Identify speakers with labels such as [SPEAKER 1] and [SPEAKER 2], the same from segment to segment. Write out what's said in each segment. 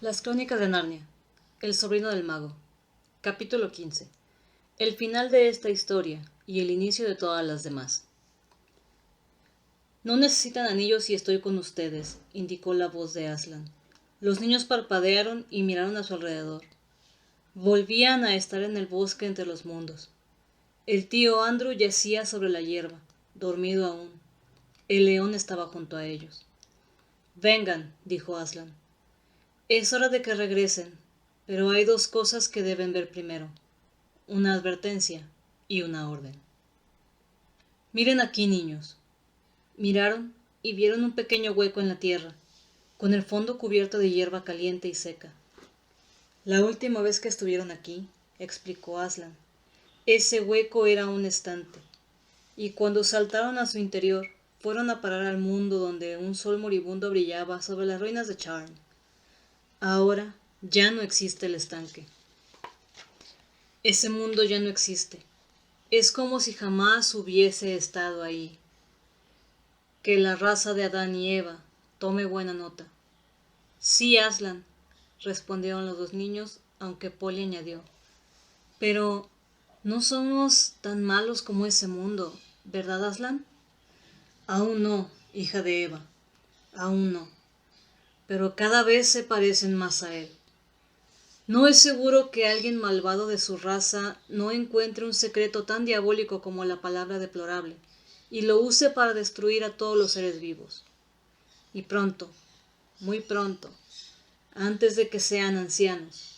[SPEAKER 1] Las Crónicas de Narnia. El sobrino del mago. Capítulo 15. El final de esta historia y el inicio de todas las demás. No necesitan anillos si estoy con ustedes, indicó la voz de Aslan. Los niños parpadearon y miraron a su alrededor. Volvían a estar en el bosque entre los mundos. El tío Andrew yacía sobre la hierba, dormido aún. El león estaba junto a ellos. Vengan, dijo Aslan. Es hora de que regresen, pero hay dos cosas que deben ver primero: una advertencia y una orden. Miren aquí, niños. Miraron y vieron un pequeño hueco en la tierra, con el fondo cubierto de hierba caliente y seca. La última vez que estuvieron aquí, explicó Aslan, ese hueco era un estante, y cuando saltaron a su interior, fueron a parar al mundo donde un sol moribundo brillaba sobre las ruinas de Charn. Ahora ya no existe el estanque. Ese mundo ya no existe. Es como si jamás hubiese estado ahí. Que la raza de Adán y Eva tome buena nota. Sí, Aslan, respondieron los dos niños, aunque Polly añadió. Pero no somos tan malos como ese mundo, ¿verdad, Aslan? Aún no, hija de Eva, aún no. Pero cada vez se parecen más a él. No es seguro que alguien malvado de su raza no encuentre un secreto tan diabólico como la palabra deplorable, y lo use para destruir a todos los seres vivos. Y pronto, muy pronto, antes de que sean ancianos,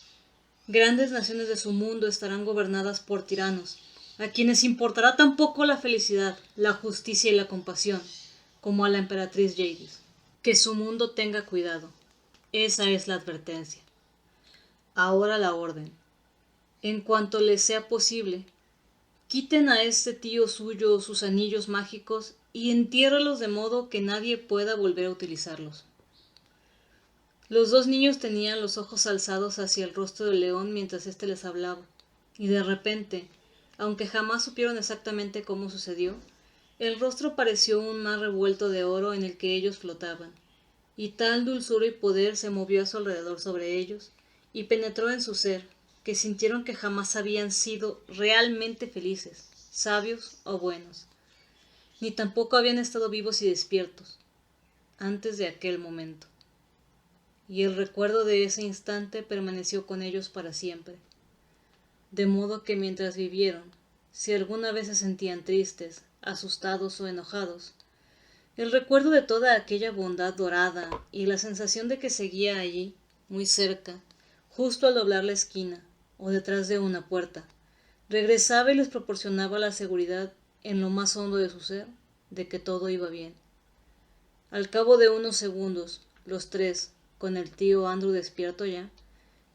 [SPEAKER 1] grandes naciones de su mundo estarán gobernadas por tiranos, a quienes importará tan poco la felicidad, la justicia y la compasión, como a la emperatriz Jadis. Que su mundo tenga cuidado. Esa es la advertencia. Ahora la orden. En cuanto les sea posible, quiten a este tío suyo sus anillos mágicos y entiérralos de modo que nadie pueda volver a utilizarlos. Los dos niños tenían los ojos alzados hacia el rostro del león mientras éste les hablaba, y de repente, aunque jamás supieron exactamente cómo sucedió, el rostro pareció un mar revuelto de oro en el que ellos flotaban, y tal dulzura y poder se movió a su alrededor sobre ellos, y penetró en su ser, que sintieron que jamás habían sido realmente felices, sabios o buenos, ni tampoco habían estado vivos y despiertos, antes de aquel momento. Y el recuerdo de ese instante permaneció con ellos para siempre. De modo que mientras vivieron, si alguna vez se sentían tristes, asustados o enojados, el recuerdo de toda aquella bondad dorada y la sensación de que seguía allí, muy cerca, justo al doblar la esquina o detrás de una puerta, regresaba y les proporcionaba la seguridad en lo más hondo de su ser de que todo iba bien. Al cabo de unos segundos, los tres, con el tío Andrew despierto ya,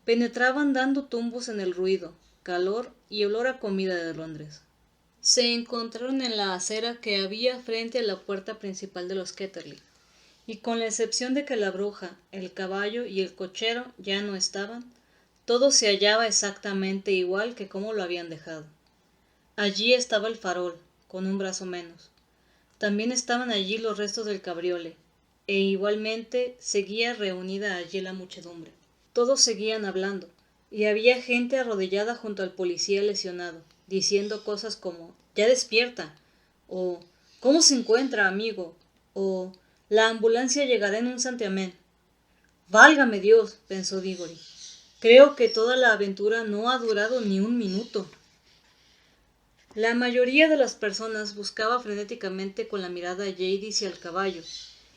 [SPEAKER 1] penetraban dando tumbos en el ruido, calor y olor a comida de Londres. Se encontraron en la acera que había frente a la puerta principal de los Ketterly, y con la excepción de que la bruja, el caballo y el cochero ya no estaban, todo se hallaba exactamente igual que como lo habían dejado. Allí estaba el farol, con un brazo menos. También estaban allí los restos del cabriole, e igualmente seguía reunida allí la muchedumbre. Todos seguían hablando, y había gente arrodillada junto al policía lesionado, diciendo cosas como «Ya despierta», o «¿Cómo se encuentra, amigo?», o «La ambulancia llegará en un santiamén». «Válgame Dios», pensó Diggory, «creo que toda la aventura no ha durado ni un minuto». La mayoría de las personas buscaba frenéticamente con la mirada a Jadis y al caballo,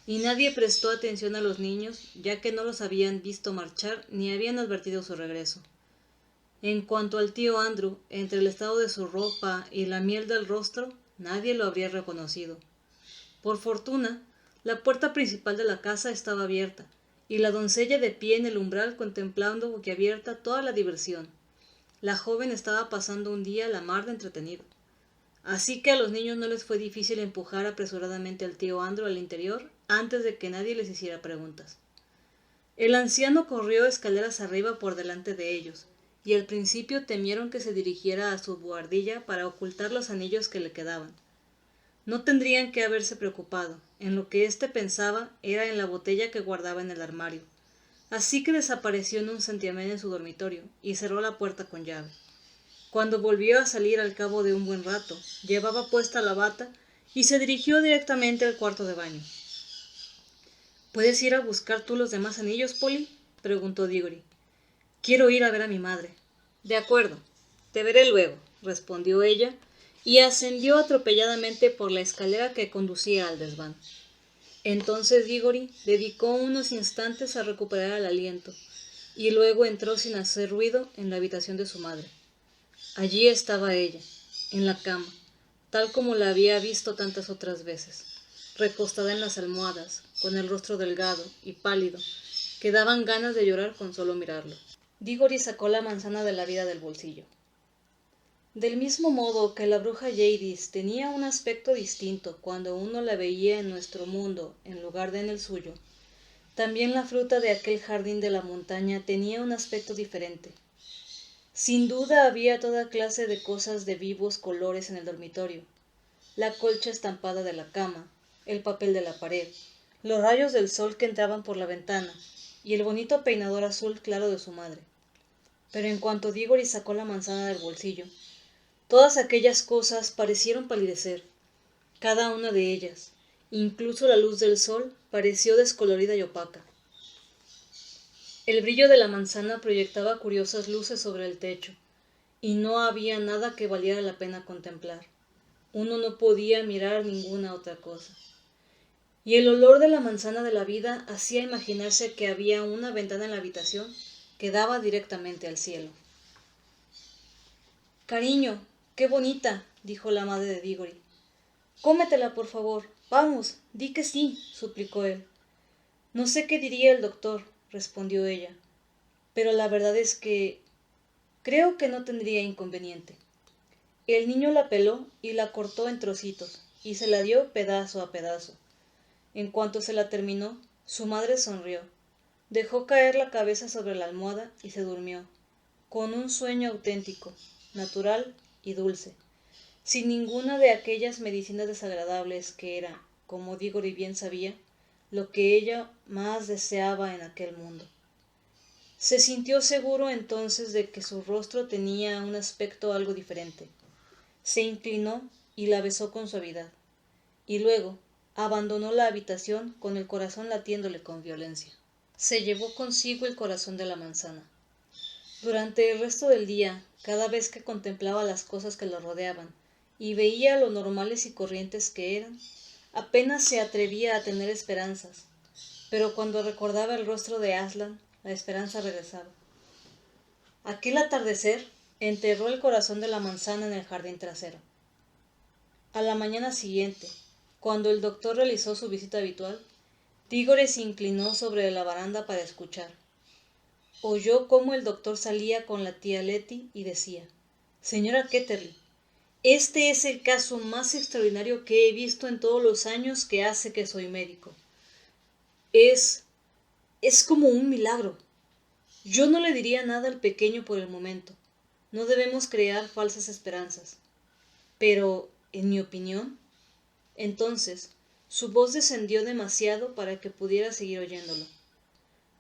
[SPEAKER 1] y nadie prestó atención a los niños, ya que no los habían visto marchar ni habían advertido su regreso. En cuanto al tío Andrew, entre el estado de su ropa y la miel del rostro, nadie lo habría reconocido. Por fortuna, la puerta principal de la casa estaba abierta, y la doncella de pie en el umbral contemplando boquiabierta toda la diversión. La joven estaba pasando un día la mar de entretenido. Así que a los niños no les fue difícil empujar apresuradamente al tío Andrew al interior antes de que nadie les hiciera preguntas. El anciano corrió escaleras arriba por delante de ellos, y al principio temieron que se dirigiera a su buhardilla para ocultar los anillos que le quedaban. No tendrían que haberse preocupado, en lo que éste pensaba era en la botella que guardaba en el armario. así que desapareció en un santiamén en su dormitorio y cerró la puerta con llave. Cuando volvió a salir al cabo de un buen rato, llevaba puesta la bata y se dirigió directamente al cuarto de baño. ¿Puedes ir a buscar tú los demás anillos, Polly?, preguntó Diggory. Quiero ir a ver a mi madre. De acuerdo, te veré luego, respondió ella, y ascendió atropelladamente por la escalera que conducía al desván. Entonces Diggory dedicó unos instantes a recuperar el aliento, y luego entró sin hacer ruido en la habitación de su madre. Allí estaba ella, en la cama, tal como la había visto tantas otras veces, recostada en las almohadas, con el rostro delgado y pálido, que daban ganas de llorar con solo mirarlo. Diggory sacó la manzana de la vida del bolsillo. Del mismo modo que la bruja Jadis tenía un aspecto distinto cuando uno la veía en nuestro mundo en lugar de en el suyo, también la fruta de aquel jardín de la montaña tenía un aspecto diferente. Sin duda había toda clase de cosas de vivos colores en el dormitorio: la colcha estampada de la cama, el papel de la pared, los rayos del sol que entraban por la ventana y el bonito peinador azul claro de su madre. Pero en cuanto Diggory sacó la manzana del bolsillo, todas aquellas cosas parecieron palidecer, cada una de ellas, incluso la luz del sol, pareció descolorida y opaca. El brillo de la manzana proyectaba curiosas luces sobre el techo, y no había nada que valiera la pena contemplar. Uno no podía mirar ninguna otra cosa. Y el olor de la manzana de la vida hacía imaginarse que había una ventana en la habitación que daba directamente al cielo. «Cariño, qué bonita», dijo la madre de Diggory. «Cómetela, por favor. Vamos, di que sí», suplicó él. «No sé qué diría el doctor», respondió ella, «pero la verdad es que creo que no tendría inconveniente». El niño la peló y la cortó en trocitos, y se la dio pedazo a pedazo. En cuanto se la terminó, su madre sonrió, dejó caer la cabeza sobre la almohada y se durmió, con un sueño auténtico, natural y dulce, sin ninguna de aquellas medicinas desagradables que era, como Diggory bien sabía, lo que ella más deseaba en aquel mundo. Se sintió seguro entonces de que su rostro tenía un aspecto algo diferente. Se inclinó y la besó con suavidad, y luego abandonó la habitación con el corazón latiéndole con violencia. Se llevó consigo el corazón de la manzana. Durante el resto del día, cada vez que contemplaba las cosas que lo rodeaban y veía lo normales y corrientes que eran, apenas se atrevía a tener esperanzas, pero cuando recordaba el rostro de Aslan, la esperanza regresaba. Aquel atardecer enterró el corazón de la manzana en el jardín trasero. A la mañana siguiente, cuando el doctor realizó su visita habitual, Diggory se inclinó sobre la baranda para escuchar. Oyó cómo el doctor salía con la tía Letty y decía: «Señora Ketterly, este es el caso más extraordinario que he visto en todos los años que hace que soy médico. Es como un milagro. Yo no le diría nada al pequeño por el momento. No debemos crear falsas esperanzas. Pero, en mi opinión...». Entonces, su voz descendió demasiado para que pudiera seguir oyéndolo.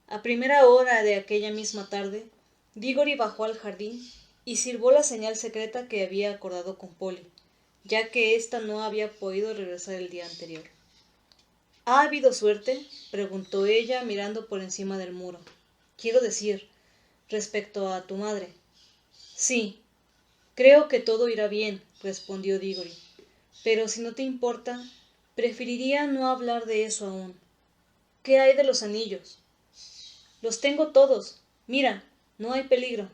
[SPEAKER 1] A primera hora de aquella misma tarde, Diggory bajó al jardín y silbó la señal secreta que había acordado con Polly, ya que ésta no había podido regresar el día anterior. «¿Ha habido suerte?», preguntó ella mirando por encima del muro. «Quiero decir, respecto a tu madre». «Sí, creo que todo irá bien», respondió Diggory, «pero si no te importa, preferiría no hablar de eso aún. ¿Qué hay de los anillos?» «Los tengo todos. Mira, no hay peligro.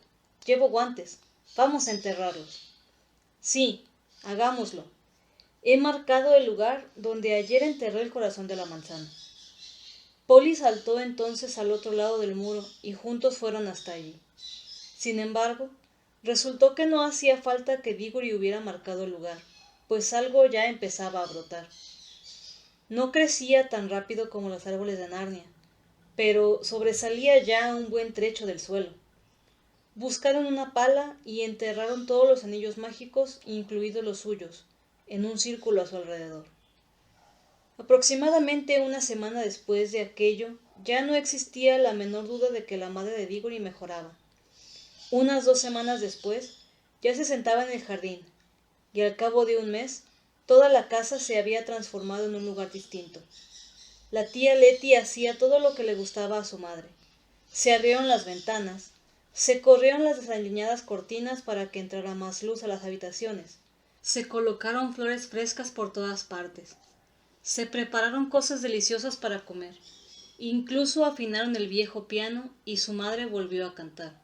[SPEAKER 1] Llevo guantes. Vamos a enterrarlos». «Sí, hagámoslo. He marcado el lugar donde ayer enterré el corazón de la manzana». Polly saltó entonces al otro lado del muro y juntos fueron hasta allí. Sin embargo, resultó que no hacía falta que Diggory hubiera marcado el lugar, pues algo ya empezaba a brotar. No crecía tan rápido como los árboles de Narnia, pero sobresalía ya un buen trecho del suelo. Buscaron una pala y enterraron todos los anillos mágicos, incluidos los suyos, en un círculo a su alrededor. Aproximadamente una semana después de aquello, ya no existía la menor duda de que la madre de Diggory mejoraba. Unas 2 semanas después, ya se sentaba en el jardín, y al cabo de un mes, toda la casa se había transformado en un lugar distinto. La tía Letty hacía todo lo que le gustaba a su madre. Se abrieron las ventanas, se corrieron las desaliñadas cortinas para que entrara más luz a las habitaciones, se colocaron flores frescas por todas partes, se prepararon cosas deliciosas para comer, incluso afinaron el viejo piano y su madre volvió a cantar.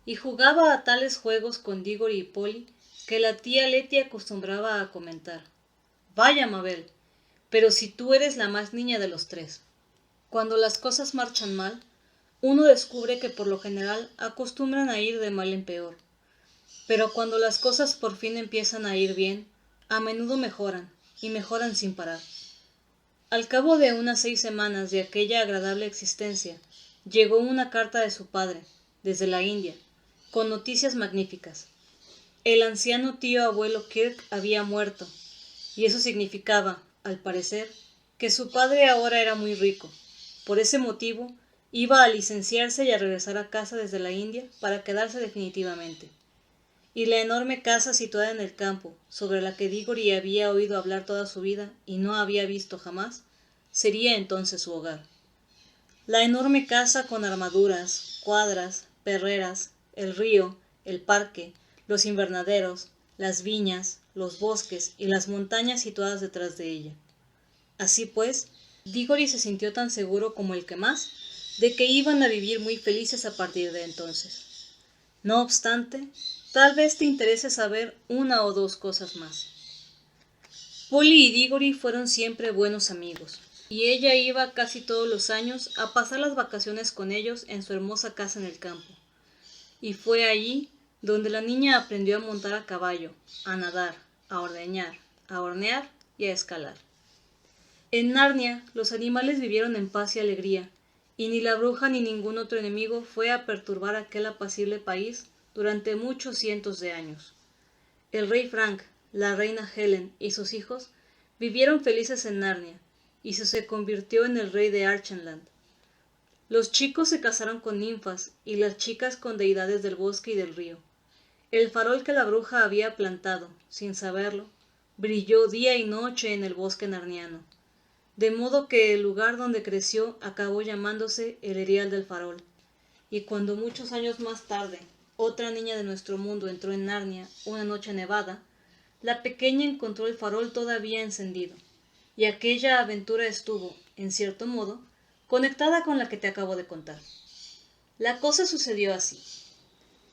[SPEAKER 1] Y jugaba a tales juegos con Diggory y Polly que la tía Letty acostumbraba a comentar: «Vaya, Mabel, pero si tú eres la más niña de los 3». Cuando las cosas marchan mal, uno descubre que por lo general acostumbran a ir de mal en peor. Pero cuando las cosas por fin empiezan a ir bien, a menudo mejoran, y mejoran sin parar. Al cabo de unas 6 semanas de aquella agradable existencia, llegó una carta de su padre, desde la India, con noticias magníficas. El anciano tío abuelo Kirk había muerto, y eso significaba, al parecer, que su padre ahora era muy rico. Por ese motivo, iba a licenciarse y a regresar a casa desde la India para quedarse definitivamente. Y la enorme casa situada en el campo, sobre la que Diggory había oído hablar toda su vida y no había visto jamás, sería entonces su hogar. La enorme casa con armaduras, cuadras, perreras, el río, el parque, los invernaderos, las viñas, los bosques y las montañas situadas detrás de ella. Así pues, Diggory se sintió tan seguro como el que más de que iban a vivir muy felices a partir de entonces. No obstante, tal vez te interese saber una o 2 cosas más. Polly y Diggory fueron siempre buenos amigos, y ella iba casi todos los años a pasar las vacaciones con ellos en su hermosa casa en el campo. Y fue allí donde la niña aprendió a montar a caballo, a nadar, a ordeñar, a hornear y a escalar. En Narnia, los animales vivieron en paz y alegría, y ni la bruja ni ningún otro enemigo fue a perturbar aquel apacible país durante muchos cientos de años. El rey Frank, la reina Helen y sus hijos vivieron felices en Narnia, y se convirtió en el rey de Archenland. Los chicos se casaron con ninfas y las chicas con deidades del bosque y del río. El farol que la bruja había plantado, sin saberlo, brilló día y noche en el bosque narniano, de modo que el lugar donde creció acabó llamándose el Erial del Farol. Y cuando muchos años más tarde otra niña de nuestro mundo entró en Narnia una noche nevada, la pequeña encontró el farol todavía encendido, y aquella aventura estuvo, en cierto modo, conectada con la que te acabo de contar. La cosa sucedió así.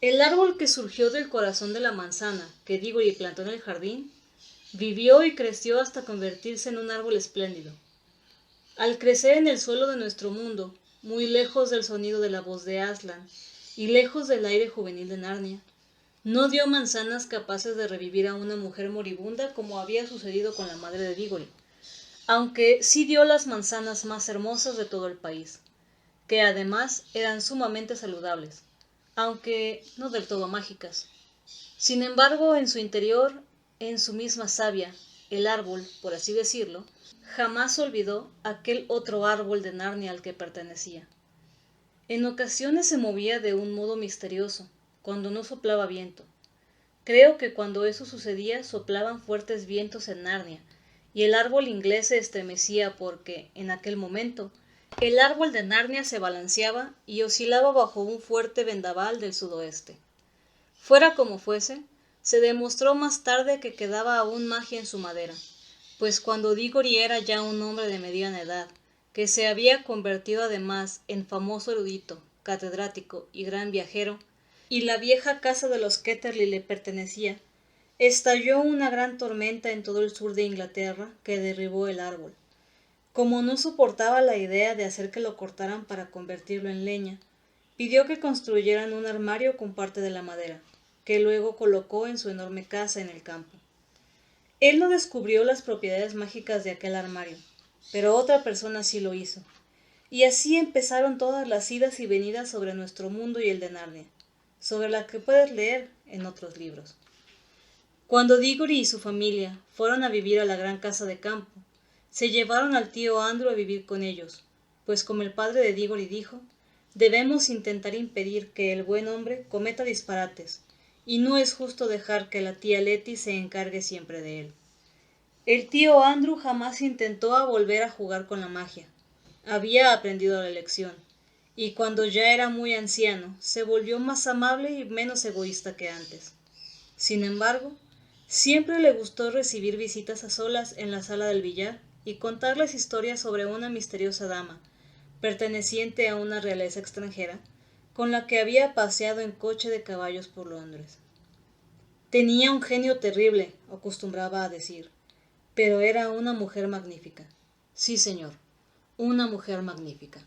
[SPEAKER 1] El árbol que surgió del corazón de la manzana que Diggory plantó en el jardín, vivió y creció hasta convertirse en un árbol espléndido. Al crecer en el suelo de nuestro mundo, muy lejos del sonido de la voz de Aslan y lejos del aire juvenil de Narnia, no dio manzanas capaces de revivir a una mujer moribunda como había sucedido con la madre de Diggory, aunque sí dio las manzanas más hermosas de todo el país, que además eran sumamente saludables, aunque no del todo mágicas. Sin embargo, en su interior, en su misma savia, el árbol, por así decirlo, jamás olvidó aquel otro árbol de Narnia al que pertenecía. En ocasiones se movía de un modo misterioso, cuando no soplaba viento. Creo que cuando eso sucedía soplaban fuertes vientos en Narnia, y el árbol inglés se estremecía porque, en aquel momento, el árbol de Narnia se balanceaba y oscilaba bajo un fuerte vendaval del sudoeste. Fuera como fuese, se demostró más tarde que quedaba aún magia en su madera, pues cuando Diggory era ya un hombre de mediana edad, que se había convertido además en famoso erudito, catedrático y gran viajero, y la vieja casa de los Ketterley le pertenecía, estalló una gran tormenta en todo el sur de Inglaterra que derribó el árbol. Como no soportaba la idea de hacer que lo cortaran para convertirlo en leña, pidió que construyeran un armario con parte de la madera, que luego colocó en su enorme casa en el campo. Él no descubrió las propiedades mágicas de aquel armario, pero otra persona sí lo hizo. Y así empezaron todas las idas y venidas sobre nuestro mundo y el de Narnia, sobre la que puedes leer en otros libros. Cuando Diggory y su familia fueron a vivir a la gran casa de campo, se llevaron al tío Andrew a vivir con ellos, pues como el padre de Diggory dijo, debemos intentar impedir que el buen hombre cometa disparates, y no es justo dejar que la tía Letty se encargue siempre de él. El tío Andrew jamás intentó a volver a jugar con la magia. Había aprendido la lección, y cuando ya era muy anciano, se volvió más amable y menos egoísta que antes. Sin embargo, siempre le gustó recibir visitas a solas en la sala del billar y contarles historias sobre una misteriosa dama, perteneciente a una realeza extranjera, con la que había paseado en coche de caballos por Londres. Tenía un genio terrible, acostumbraba a decir, pero era una mujer magnífica. Sí, señor, una mujer magnífica.